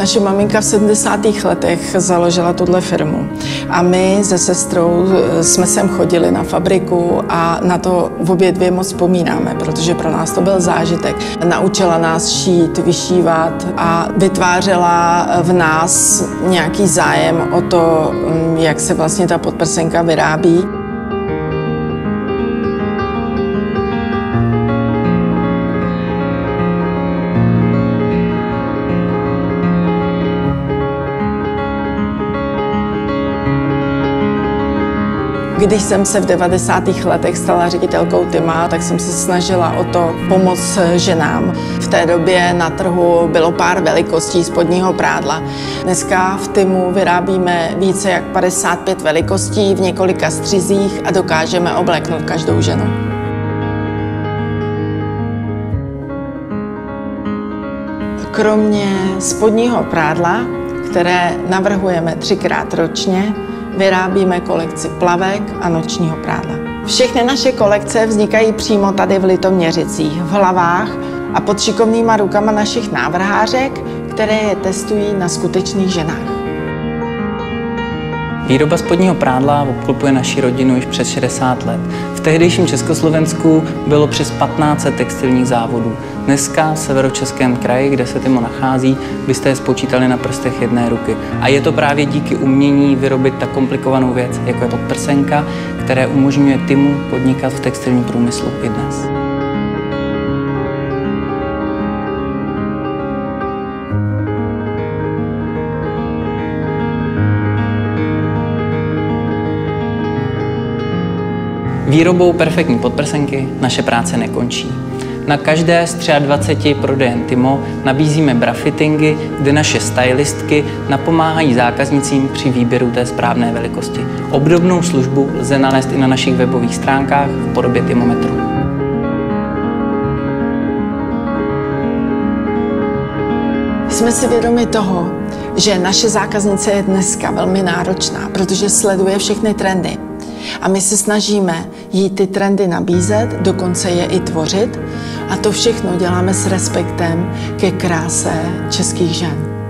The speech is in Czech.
Naše maminka v 70. letech založila tuhle firmu a my se sestrou jsme sem chodili na fabriku a na to obě dvě moc vzpomínáme, protože pro nás to byl zážitek. Naučila nás šít, vyšívat a vytvářela v nás nějaký zájem o to, jak se vlastně ta podprsenka vyrábí. Když jsem se v 90. letech stala ředitelkou Tyma, tak jsem se snažila o to pomoct ženám. V té době na trhu bylo pár velikostí spodního prádla. Dneska v Tymu vyrábíme více jak 55 velikostí v několika střizích a dokážeme obléknout každou ženu. Kromě spodního prádla, které navrhujeme 3krát ročně, vyrábíme kolekci plavek a nočního prádla. Všechny naše kolekce vznikají přímo tady v Litoměřicích, v hlavách a pod šikovnýma rukama našich návrhářek, které je testují na skutečných ženách. Výroba spodního prádla obklopuje naši rodinu již přes 60 let. V tehdejším Československu bylo přes 1500 textilních závodů. Dneska v Severočeském kraji, kde se Tymo nachází, byste je spočítali na prstech jedné ruky. A je to právě díky umění vyrobit tak komplikovanou věc, jako je podprsenka, které umožňuje Tymu podnikat v textilním průmyslu i dnes. Výrobou perfektní podprsenky naše práce nekončí. Na každé z 23 prodejen Tymo nabízíme brafittingy, kde naše stylistky napomáhají zákaznicím při výběru té správné velikosti. Obdobnou službu lze nalézt i na našich webových stránkách v podobě Tymometru. Jsme si vědomi toho, že naše zákaznice je dneska velmi náročná, protože sleduje všechny trendy. A my se snažíme jí ty trendy nabízet, dokonce je i tvořit. A to všechno děláme s respektem ke kráse českých žen.